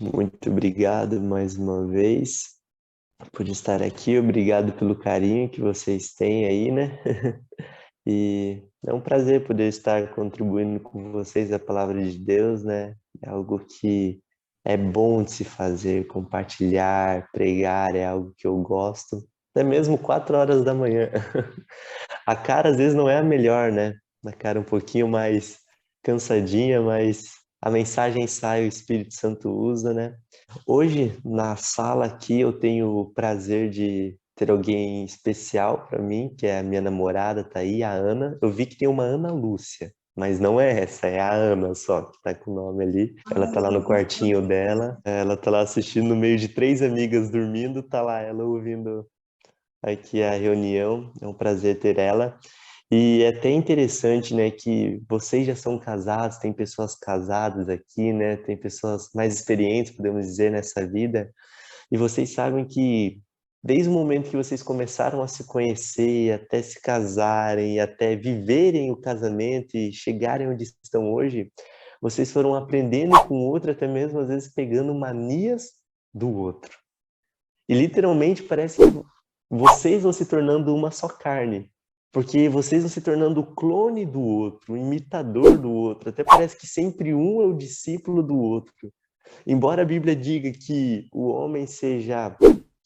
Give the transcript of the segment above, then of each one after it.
Muito obrigado mais uma vez por estar aqui. Obrigado pelo carinho que vocês têm aí, né? E é um prazer poder estar contribuindo com vocês a palavra de Deus, né? É algo que é bom de se fazer, compartilhar, pregar, é algo que eu gosto. Até mesmo 4 horas da manhã. A cara às vezes não é a melhor, né? A cara um pouquinho mais cansadinha, mas a mensagem sai, o Espírito Santo usa, né? Hoje, na sala aqui, eu tenho o prazer de ter alguém especial para mim, que é a minha namorada, tá aí, a Ana. Eu vi que tem uma Ana Lúcia, mas não é essa, é a Ana só, que tá com o nome ali. Ela tá lá no quartinho dela, ela tá lá assistindo no meio de três amigas dormindo, tá lá ela ouvindo aqui a reunião. É um prazer ter ela. E é até interessante, né, que vocês já são casados, tem pessoas casadas aqui, né, tem pessoas mais experientes, podemos dizer, nessa vida, e vocês sabem que desde o momento que vocês começaram a se conhecer, até se casarem, até viverem o casamento e chegarem onde estão hoje, vocês foram aprendendo com o outro, até mesmo às vezes pegando manias do outro. E literalmente parece que vocês vão se tornando uma só carne. Porque vocês vão se tornando o clone do outro, o imitador do outro. Até parece que sempre um é o discípulo do outro. Embora a Bíblia diga que o homem seja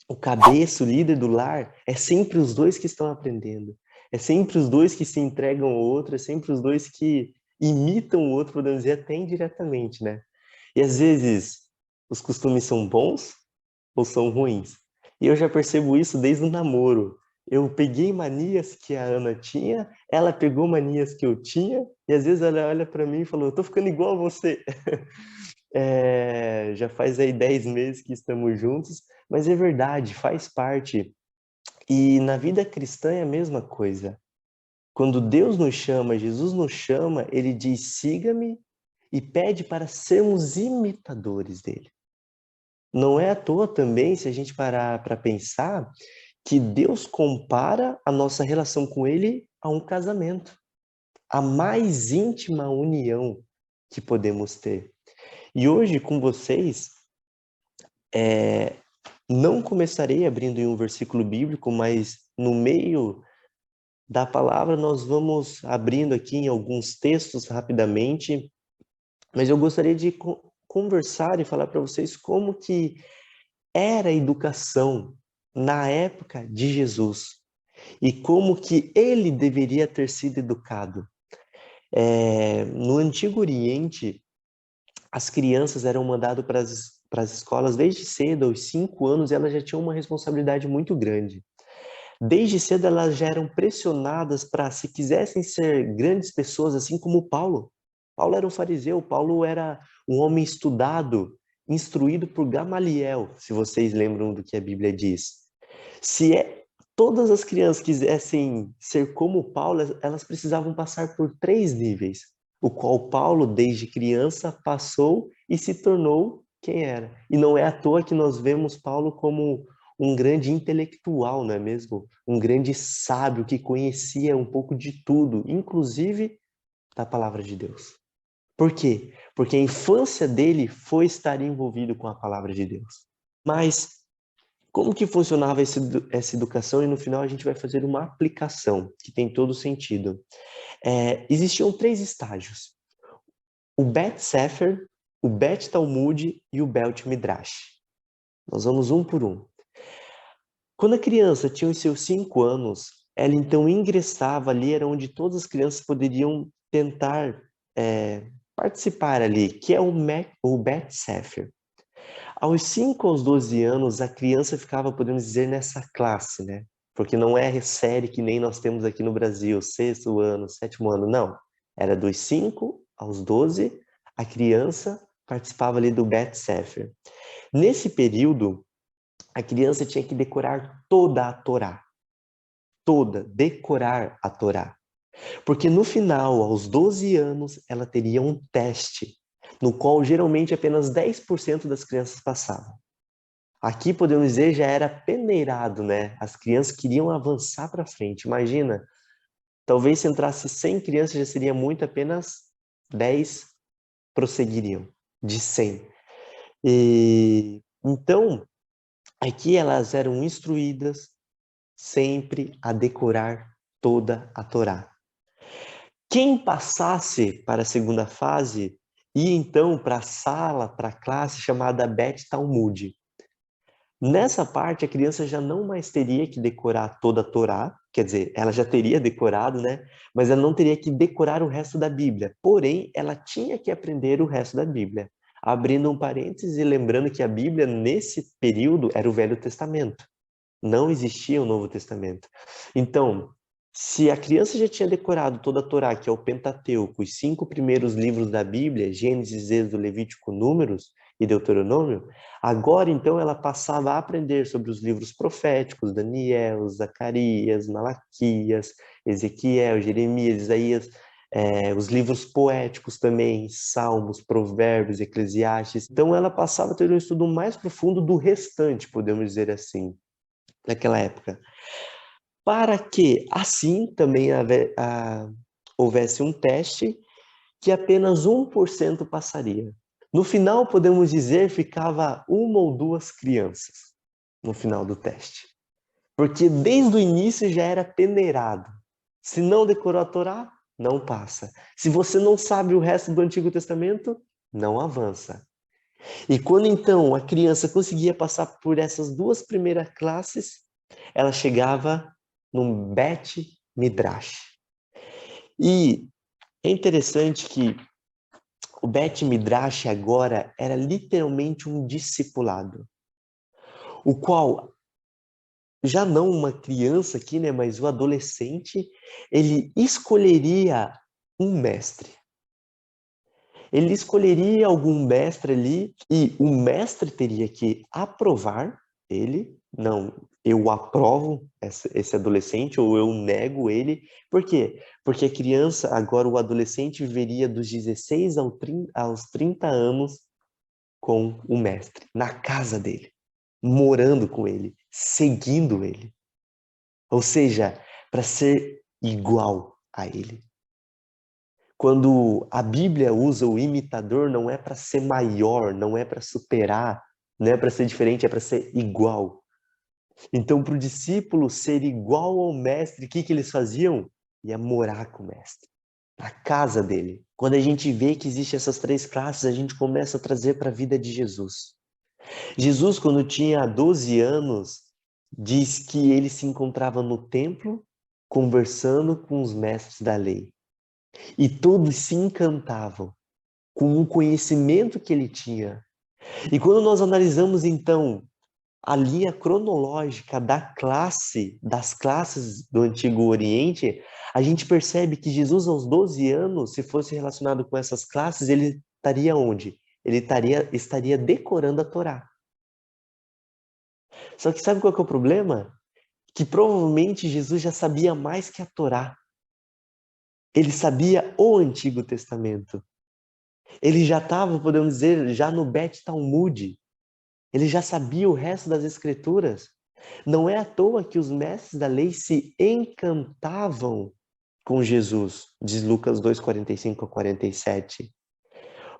o cabeça, o líder do lar, é sempre os dois que estão aprendendo. É sempre os dois que se entregam ao outro, é sempre os dois que imitam o outro, podemos dizer, até indiretamente, né? E às vezes os costumes são bons ou são ruins. E eu já percebo isso desde o namoro. Eu peguei manias que a Ana tinha, ela pegou manias que eu tinha, e às vezes ela olha para mim e falou: "Eu tô ficando igual a você". Já faz aí 10 meses que estamos juntos, mas é verdade, faz parte. E na vida cristã é a mesma coisa. Quando Deus nos chama, Jesus nos chama, ele diz: "Siga-me", e pede para sermos imitadores dele. Não é à toa também, se a gente parar para pensar, que Deus compara a nossa relação com ele a um casamento, a mais íntima união que podemos ter. E hoje com vocês, é, não começarei abrindo em um versículo bíblico, mas no meio da palavra nós vamos abrindo aqui em alguns textos rapidamente, mas eu gostaria de conversar e falar para vocês como que era a educação na época de Jesus e como que ele deveria ter sido educado. No Antigo Oriente, as crianças eram mandadas para as escolas desde cedo, aos 5 anos, e elas já tinham uma responsabilidade muito grande. Desde cedo elas já eram pressionadas para, se quisessem ser grandes pessoas, assim como Paulo. Paulo era um fariseu, Paulo era um homem estudado, instruído por Gamaliel, se vocês lembram do que a Bíblia diz. Se todas as crianças quisessem ser como Paulo, elas precisavam passar por 3 níveis, o qual Paulo, desde criança, passou e se tornou quem era. E não é à toa que nós vemos Paulo como um grande intelectual, não é mesmo? Um grande sábio que conhecia um pouco de tudo, inclusive da palavra de Deus. Por quê? Porque a infância dele foi estar envolvido com a palavra de Deus. Mas como que funcionava essa educação? E no final a gente vai fazer uma aplicação que tem todo sentido. Existiam 3 estágios: o Bet Sefer, o Bet Talmud e o Beit Midrash. Nós vamos um por um. Quando a criança tinha os seus 5 anos, ela então ingressava ali, era onde todas as crianças poderiam tentar participar ali, que é o Bet Sefer. Aos 5 aos 12 anos, a criança ficava, podemos dizer, nessa classe, né? Porque não é série que nem nós temos aqui no Brasil, sexto ano, sétimo ano, não. Era dos 5 aos 12, a criança participava ali do Bet Sefer. Nesse período, a criança tinha que decorar toda a Torá. Toda, decorar a Torá. Porque no final, aos 12 anos, ela teria um teste, no qual geralmente apenas 10% das crianças passavam. Aqui, podemos dizer, já era peneirado, né? As crianças queriam avançar para frente. Imagina, talvez se entrasse 100 crianças já seria muito, apenas 10 prosseguiriam, de 100. E então, aqui elas eram instruídas sempre a decorar toda a Torá. Quem passasse para a segunda fase ia então para a sala, para a classe chamada Bet Talmud. Nessa parte, a criança já não mais teria que decorar toda a Torá, quer dizer, ela já teria decorado, né? Mas ela não teria que decorar o resto da Bíblia. Porém, ela tinha que aprender o resto da Bíblia. Abrindo um parênteses e lembrando que a Bíblia, nesse período, era o Velho Testamento. Não existia o Novo Testamento. Então, se a criança já tinha decorado toda a Torá, que é o Pentateuco, os 5 primeiros livros da Bíblia, Gênesis, Êxodo, Levítico, Números e Deuteronômio, agora então ela passava a aprender sobre os livros proféticos, Daniel, Zacarias, Malaquias, Ezequiel, Jeremias, Isaías, os livros poéticos também, Salmos, Provérbios, Eclesiastes. Então ela passava a ter um estudo mais profundo do restante, podemos dizer assim, naquela época. Para que assim também houvesse um teste que apenas 1% passaria. No final, podemos dizer, ficava uma ou duas crianças no final do teste. Porque desde o início já era peneirado. Se não decorou a Torá, não passa. Se você não sabe o resto do Antigo Testamento, não avança. E quando então a criança conseguia passar por essas duas primeiras classes, ela chegava num Bet Midrash. E é interessante que o Bet Midrash agora era literalmente um discipulado, o qual já não uma criança aqui, né, mas o adolescente, ele escolheria um mestre. Ele escolheria algum mestre ali e o mestre teria que aprovar ele. Não, eu aprovo esse adolescente ou eu nego ele. Por quê? Porque a criança, agora o adolescente, viveria dos 16 aos 30 anos com o mestre, na casa dele, morando com ele, seguindo ele. Ou seja, para ser igual a ele. Quando a Bíblia usa o imitador, não é para ser maior, não é para superar, não é para ser diferente, é para ser igual. Então, para o discípulo ser igual ao mestre, o que eles faziam? Ia morar com o mestre, na casa dele. Quando a gente vê que existem essas 3 classes, a gente começa a trazer para a vida de Jesus. Jesus, quando tinha 12 anos, diz que ele se encontrava no templo, conversando com os mestres da lei. E todos se encantavam com o conhecimento que ele tinha. E quando nós analisamos, então, a linha cronológica das classes do Antigo Oriente, a gente percebe que Jesus, aos 12 anos, se fosse relacionado com essas classes, ele estaria onde? Ele estaria decorando a Torá. Só que sabe qual que é o problema? Que provavelmente Jesus já sabia mais que a Torá. Ele sabia o Antigo Testamento. Ele já estava, podemos dizer, já no Bet Talmud. Ele já sabia o resto das escrituras. Não é à toa que os mestres da lei se encantavam com Jesus, diz Lucas 2, 45 a 47.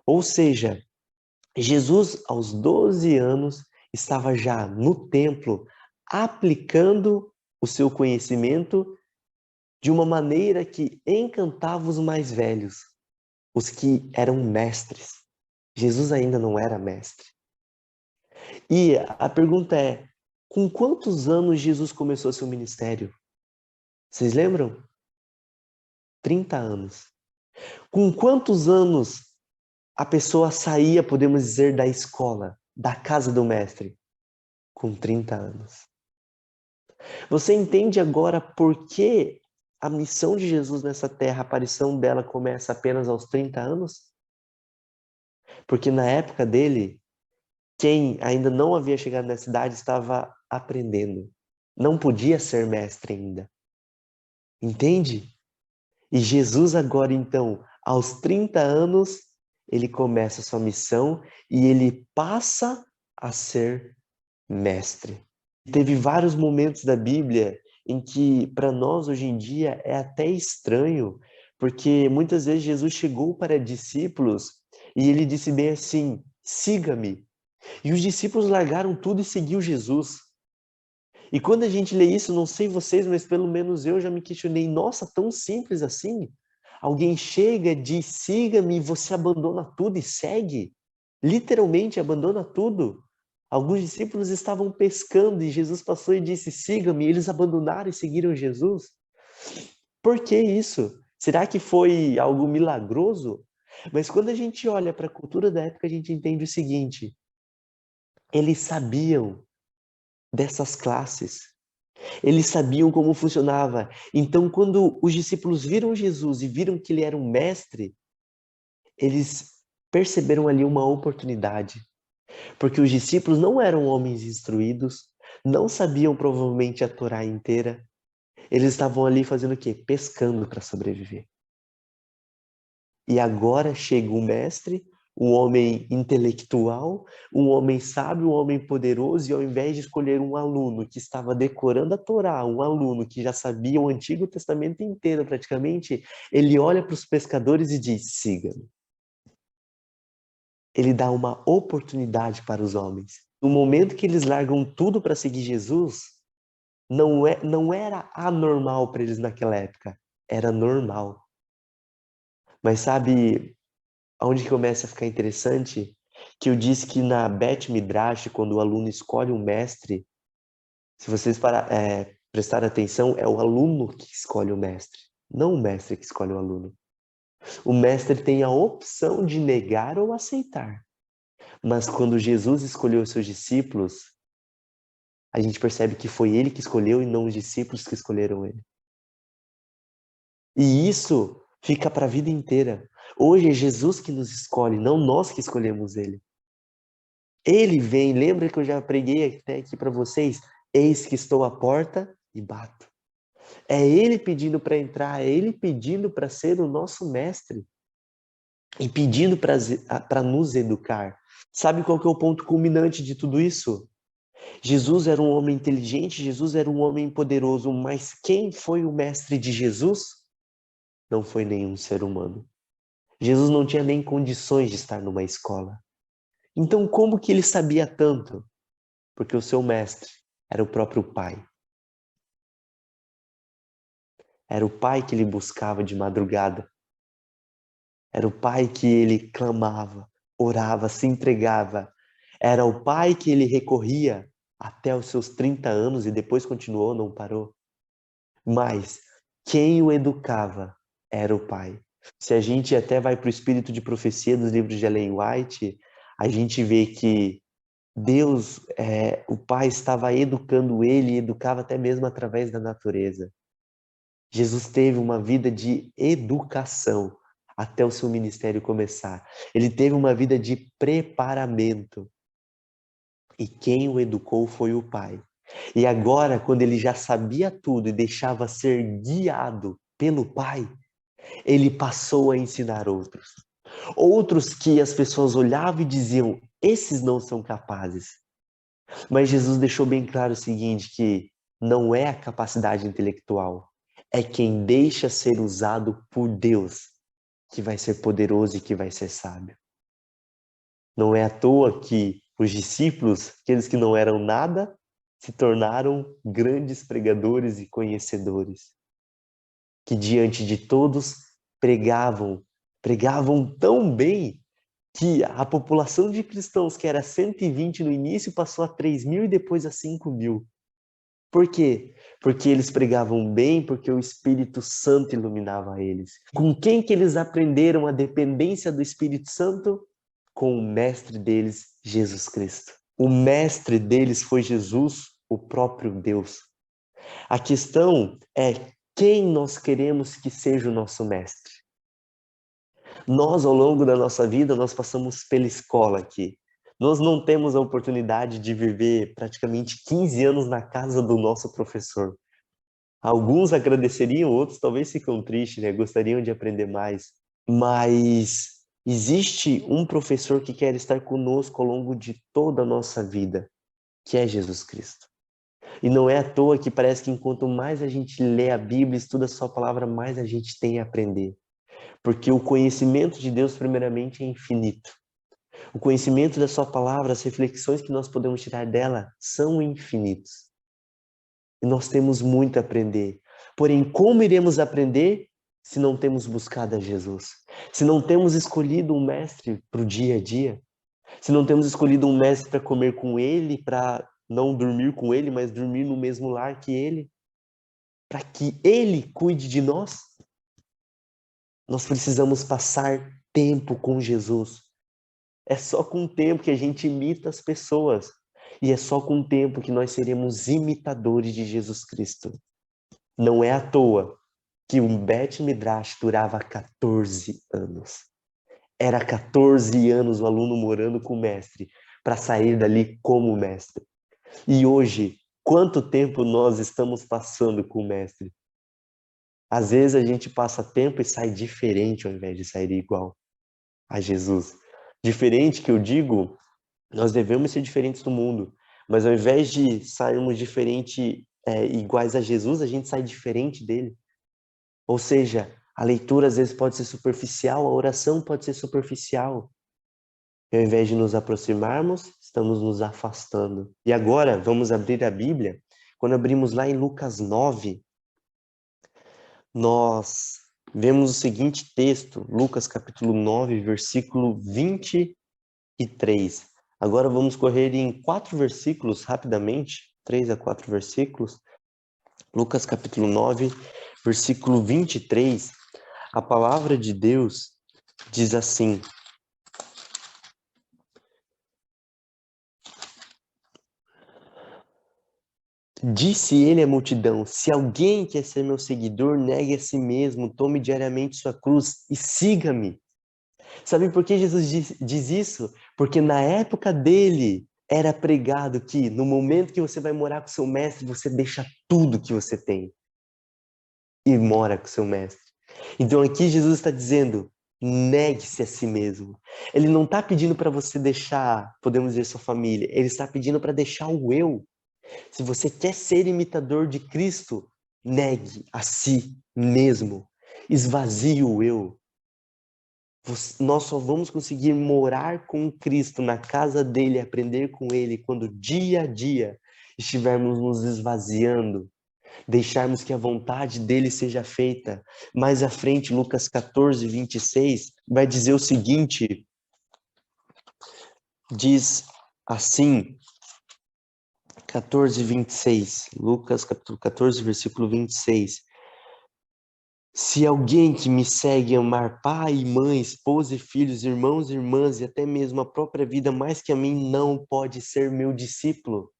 Ou seja, Jesus, aos 12 anos, estava já no templo, aplicando o seu conhecimento de uma maneira que encantava os mais velhos, os que eram mestres. Jesus ainda não era mestre. E a pergunta é, com quantos anos Jesus começou seu ministério? Vocês lembram? 30 anos. Com quantos anos a pessoa saía, podemos dizer, da escola, da casa do mestre? Com 30 anos. Você entende agora por que a missão de Jesus nessa terra, a aparição dela começa apenas aos 30 anos? Porque na época dele, quem ainda não havia chegado nessa idade estava aprendendo. Não podia ser mestre ainda. Entende? E Jesus agora, então, aos 30 anos, ele começa a sua missão e ele passa a ser mestre. Teve vários momentos da Bíblia em que, para nós, hoje em dia, é até estranho, porque muitas vezes Jesus chegou para discípulos e ele disse bem assim, siga-me. E os discípulos largaram tudo e seguiu Jesus. E quando a gente lê isso, não sei vocês, mas pelo menos eu já me questionei, nossa, tão simples assim? Alguém chega, diz, siga-me, e você abandona tudo e segue? Literalmente abandona tudo. Alguns discípulos estavam pescando e Jesus passou e disse, siga-me, e eles abandonaram e seguiram Jesus. Por que isso? Será que foi algo milagroso? Mas quando a gente olha para a cultura da época, a gente entende o seguinte, eles sabiam dessas classes. Eles sabiam como funcionava. Então, quando os discípulos viram Jesus e viram que ele era um mestre, eles perceberam ali uma oportunidade. Porque os discípulos não eram homens instruídos, não sabiam provavelmente a Torá inteira. Eles estavam ali fazendo o quê? Pescando para sobreviver. E agora chega um mestre, um homem intelectual, um homem sábio, um homem poderoso, e ao invés de escolher um aluno que estava decorando a Torá, um aluno que já sabia o Antigo Testamento inteiro praticamente, ele olha para os pescadores e diz, siga-me. Ele dá uma oportunidade para os homens. No momento que eles largam tudo para seguir Jesus, não era anormal para eles naquela época, era normal. Mas sabe onde começa a ficar interessante? Que eu disse que na Bet Midrash, quando o aluno escolhe um mestre, se vocês prestarem atenção, é o aluno que escolhe o mestre, não o mestre que escolhe o aluno. O mestre tem a opção de negar ou aceitar. Mas quando Jesus escolheu os seus discípulos, a gente percebe que foi ele que escolheu e não os discípulos que escolheram ele. E isso fica para a vida inteira. Hoje é Jesus que nos escolhe, não nós que escolhemos ele. Ele vem, lembra que eu já preguei até aqui para vocês? Eis que estou à porta e bato. É ele pedindo para entrar, é ele pedindo para ser o nosso mestre e pedindo para nos educar. Sabe qual que é o ponto culminante de tudo isso? Jesus era um homem inteligente, Jesus era um homem poderoso, mas quem foi o mestre de Jesus? Não foi nenhum ser humano. Jesus não tinha nem condições de estar numa escola. Então, como que ele sabia tanto? Porque o seu mestre era o próprio Pai. Era o Pai que ele buscava de madrugada. Era o Pai que ele clamava, orava, se entregava. Era o Pai que ele recorria até os seus 30 anos e depois continuou, não parou. Mas quem o educava era o Pai. Se a gente até vai para o espírito de profecia dos livros de Ellen White, a gente vê que Deus, o Pai estava educando ele e educava até mesmo através da natureza. Jesus teve uma vida de educação até o seu ministério começar. Ele teve uma vida de preparamento. E quem o educou foi o Pai. E agora, quando ele já sabia tudo e deixava ser guiado pelo Pai, ele passou a ensinar outros. Outros que as pessoas olhavam e diziam, esses não são capazes. Mas Jesus deixou bem claro o seguinte, que não é a capacidade intelectual, é quem deixa ser usado por Deus que vai ser poderoso e que vai ser sábio. Não é à toa que os discípulos, aqueles que não eram nada, se tornaram grandes pregadores e conhecedores, que diante de todos pregavam tão bem que a população de cristãos, que era 120 no início, passou a 3.000 e depois a 5.000. Por quê? Porque eles pregavam bem, porque o Espírito Santo iluminava eles. Com quem que eles aprenderam a dependência do Espírito Santo? Com o mestre deles, Jesus Cristo. O mestre deles foi Jesus, o próprio Deus. A questão é quem nós queremos que seja o nosso mestre. Nós, ao longo da nossa vida, nós passamos pela escola aqui. Nós não temos a oportunidade de viver praticamente 15 anos na casa do nosso professor. Alguns agradeceriam, outros talvez ficam tristes, né? Gostariam de aprender mais. Mas existe um professor que quer estar conosco ao longo de toda a nossa vida, que é Jesus Cristo. E não é à toa que parece que quanto mais a gente lê a Bíblia, estuda a sua palavra, mais a gente tem a aprender. Porque o conhecimento de Deus, primeiramente, é infinito. O conhecimento da sua palavra, as reflexões que nós podemos tirar dela são infinitos. E nós temos muito a aprender. Porém, como iremos aprender se não temos buscado a Jesus? Se não temos escolhido um mestre para o dia a dia? Se não temos escolhido um mestre para comer com ele, para não dormir com ele, mas dormir no mesmo lar que ele? Para que ele cuide de nós? Nós precisamos passar tempo com Jesus. É só com o tempo que a gente imita as pessoas. E é só com o tempo que nós seremos imitadores de Jesus Cristo. Não é à toa que um Bet Midrash durava 14 anos. Era 14 anos o aluno morando com o mestre para sair dali como mestre. E hoje, quanto tempo nós estamos passando com o mestre? Às vezes a gente passa tempo e sai diferente ao invés de sair igual a Jesus. Diferente que eu digo, nós devemos ser diferentes do mundo, mas ao invés de sairmos iguais a Jesus, a gente sai diferente dele. Ou seja, a leitura às vezes pode ser superficial, a oração pode ser superficial. E ao invés de nos aproximarmos, estamos nos afastando. E agora, vamos abrir a Bíblia. Quando abrimos lá em Lucas 9, nós vemos o seguinte texto, Lucas capítulo 9, versículo 23. Agora vamos correr em 4 versículos rapidamente, 3 a 4 versículos. Lucas capítulo 9, versículo 23. A palavra de Deus diz assim: Disse ele à multidão: se alguém quer ser meu seguidor, negue a si mesmo, tome diariamente sua cruz e siga-me. Sabe por que Jesus diz isso? Porque na época dele era pregado que no momento que você vai morar com seu mestre, você deixa tudo que você tem e mora com seu mestre. Então aqui Jesus está dizendo: negue-se a si mesmo. Ele não está pedindo para você deixar, podemos dizer, sua família. Ele está pedindo para deixar o eu. Se você quer ser imitador de Cristo, negue a si mesmo. Esvazie o eu. Nós só vamos conseguir morar com Cristo na casa dele, aprender com ele, quando dia a dia estivermos nos esvaziando, deixarmos que a vontade dele seja feita. Mais à frente, Lucas 14, 26, vai dizer o seguinte, diz assim, 14, 26, Lucas capítulo 14, versículo 26. Se alguém que me segue amar pai, mãe, esposa e filhos, irmãos e irmãs e até mesmo a própria vida mais que a mim, não pode ser meu discípulo.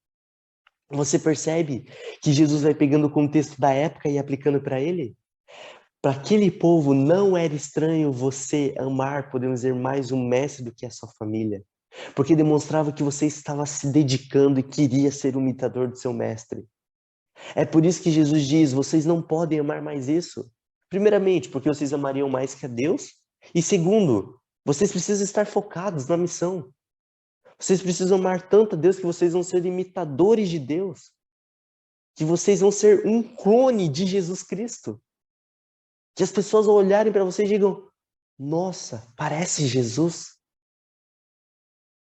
Você percebe que Jesus vai pegando o contexto da época e aplicando para ele? Para aquele povo não era estranho você amar, podemos dizer, mais um mestre do que a sua família, porque demonstrava que você estava se dedicando e queria ser um imitador do seu mestre. É por isso que Jesus diz: vocês não podem amar mais isso. Primeiramente, porque vocês amariam mais que a Deus. E segundo, vocês precisam estar focados na missão. Vocês precisam amar tanto a Deus que vocês vão ser imitadores de Deus. Que vocês vão ser um clone de Jesus Cristo. Que as pessoas vão olharem para vocês e digam: nossa, parece Jesus.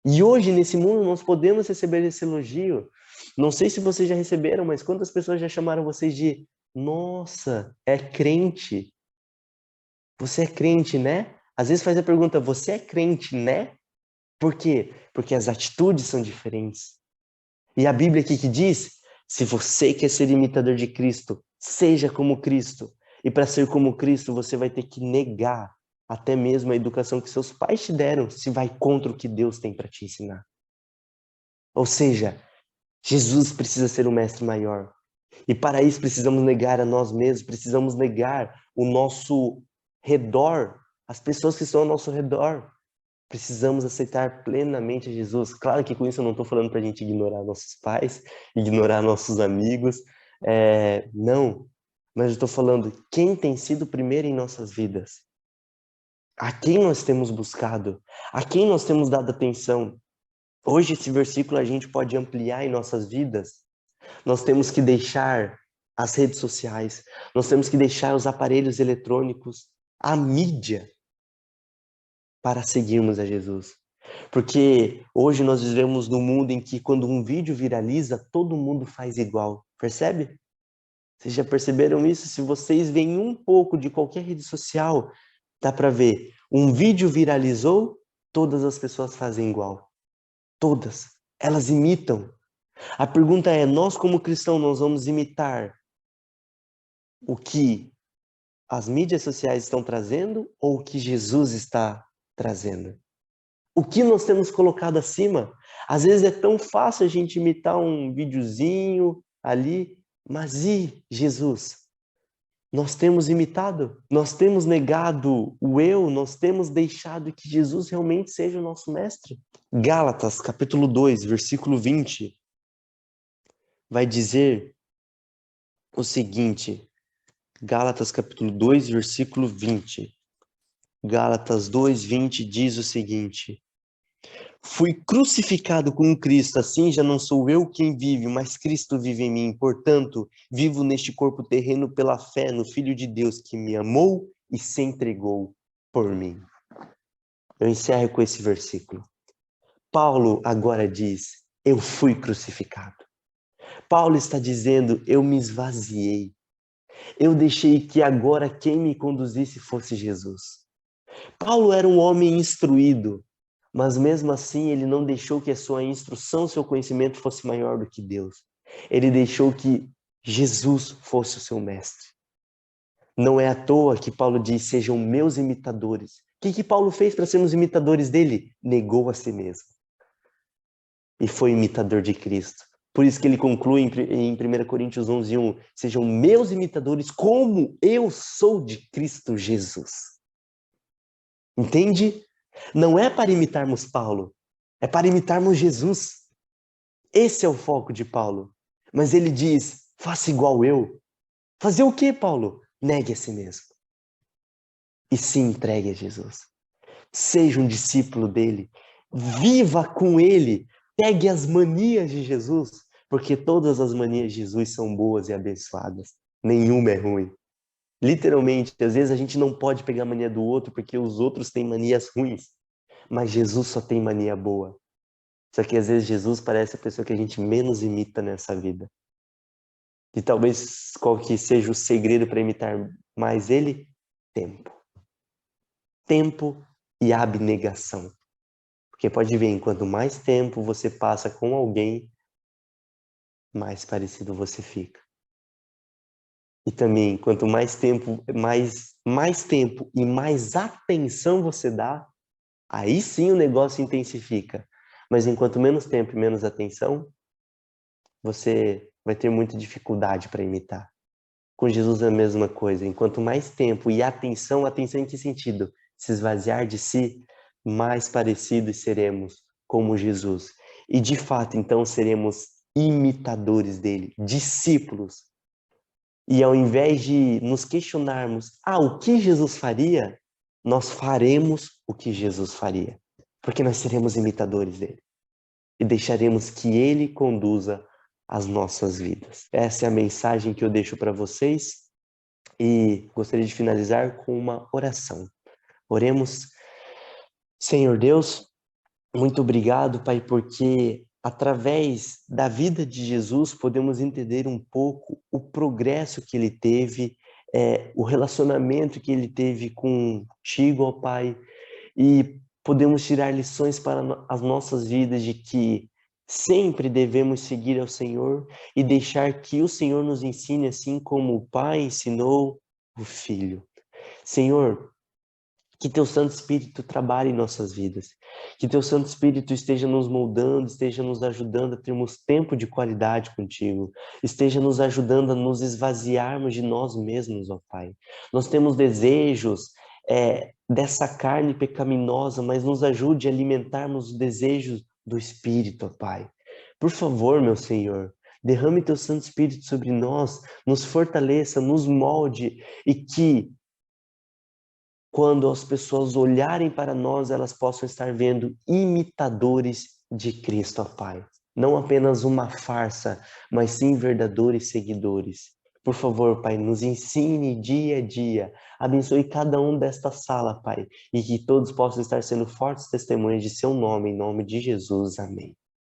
E hoje, nesse mundo, nós podemos receber esse elogio. Não sei se vocês já receberam, mas quantas pessoas já chamaram vocês de nossa, é crente? Você é crente, né? Às vezes faz a pergunta, você é crente, né? Por quê? Porque as atitudes são diferentes. E a Bíblia aqui que diz, se você quer ser imitador de Cristo, seja como Cristo. E para ser como Cristo, você vai ter que negar até mesmo a educação que seus pais te deram, se vai contra o que Deus tem para te ensinar. Ou seja, Jesus precisa ser o mestre maior. E para isso precisamos negar a nós mesmos, precisamos negar o nosso redor, as pessoas que estão ao nosso redor. Precisamos aceitar plenamente Jesus. Claro que com isso eu não estou falando para a gente ignorar nossos pais, ignorar nossos amigos. Não. Mas eu estou falando quem tem sido primeiro em nossas vidas. A quem nós temos buscado. A quem nós temos dado atenção. Hoje esse versículo a gente pode ampliar em nossas vidas. Nós temos que deixar as redes sociais, nós temos que deixar os aparelhos eletrônicos, a mídia, para seguirmos a Jesus. Porque hoje nós vivemos num mundo em que quando um vídeo viraliza, todo mundo faz igual. Percebe? Vocês já perceberam isso? Se vocês veem um pouco de qualquer rede social, dá para ver. Um vídeo viralizou, todas as pessoas fazem igual. Todas. Elas imitam. A pergunta é, nós como cristãos, nós vamos imitar o que as mídias sociais estão trazendo ou o que Jesus está trazendo? O que nós temos colocado acima? Às vezes é tão fácil a gente imitar um videozinho ali, mas e Jesus? Nós temos imitado, nós temos negado o eu, nós temos deixado que Jesus realmente seja o nosso mestre. Gálatas, capítulo 2, versículo 20, vai dizer o seguinte, Gálatas, capítulo 2, versículo 20. Gálatas 2, 20 diz o seguinte, fui crucificado com Cristo, assim já não sou eu quem vive, mas Cristo vive em mim. Portanto, vivo neste corpo terreno pela fé no Filho de Deus que me amou e se entregou por mim. Eu encerro com esse versículo. Paulo agora diz, eu fui crucificado. Paulo está dizendo, eu me esvaziei. Eu deixei que agora quem me conduzisse fosse Jesus. Paulo era um homem instruído, mas mesmo assim ele não deixou que a sua instrução, seu conhecimento fosse maior do que Deus. Ele deixou que Jesus fosse o seu mestre. Não é à toa que Paulo diz, sejam meus imitadores. O que Paulo fez para sermos imitadores dele? Negou a si mesmo. E foi imitador de Cristo. Por isso que ele conclui em 1 Coríntios 11:1, sejam meus imitadores como eu sou de Cristo Jesus. Entende? Não é para imitarmos Paulo, é para imitarmos Jesus. Esse é o foco de Paulo. Mas ele diz, faça igual eu. Fazer o quê, Paulo? Negue a si mesmo. E se entregue a Jesus. Seja um discípulo dele. Viva com ele. Pegue as manias de Jesus, porque todas as manias de Jesus são boas e abençoadas. Nenhuma é ruim. Literalmente, às vezes a gente não pode pegar a mania do outro porque os outros têm manias ruins. Mas Jesus só tem mania boa. Só que às vezes Jesus parece a pessoa que a gente menos imita nessa vida. E talvez qual que seja o segredo para imitar mais ele? Tempo. Tempo e abnegação. Porque pode ver, quanto mais tempo você passa com alguém, mais parecido você fica. E também, quanto mais tempo, mais tempo e mais atenção você dá, aí sim o negócio intensifica. Mas enquanto menos tempo e menos atenção, você vai ter muita dificuldade para imitar. Com Jesus é a mesma coisa. Enquanto mais tempo e atenção em que sentido? Se esvaziar de si, mais parecidos seremos como Jesus. E de fato, então, seremos imitadores dele, discípulos. E ao invés de nos questionarmos, o que Jesus faria? Nós faremos o que Jesus faria. Porque nós seremos imitadores dele. E deixaremos que ele conduza as nossas vidas. Essa é a mensagem que eu deixo para vocês e gostaria de finalizar com uma oração. Oremos. Senhor Deus, muito obrigado, Pai, porque através da vida de Jesus podemos entender um pouco o progresso que ele teve, o relacionamento que ele teve contigo, ó Pai, e podemos tirar lições para as nossas vidas de que sempre devemos seguir ao Senhor e deixar que o Senhor nos ensine assim como o Pai ensinou o Filho. Senhor, que teu Santo Espírito trabalhe em nossas vidas. Que teu Santo Espírito esteja nos moldando, esteja nos ajudando a termos tempo de qualidade contigo. Esteja nos ajudando a nos esvaziarmos de nós mesmos, ó Pai. Nós temos desejos dessa carne pecaminosa, mas nos ajude a alimentarmos os desejos do Espírito, ó Pai. Por favor, meu Senhor, derrame teu Santo Espírito sobre nós, nos fortaleça, nos molde e que quando as pessoas olharem para nós, elas possam estar vendo imitadores de Cristo, ó Pai. Não apenas uma farsa, mas sim verdadeiros seguidores. Por favor, Pai, nos ensine dia a dia. Abençoe cada um desta sala, Pai, e que todos possam estar sendo fortes testemunhas de seu nome, em nome de Jesus. Amém.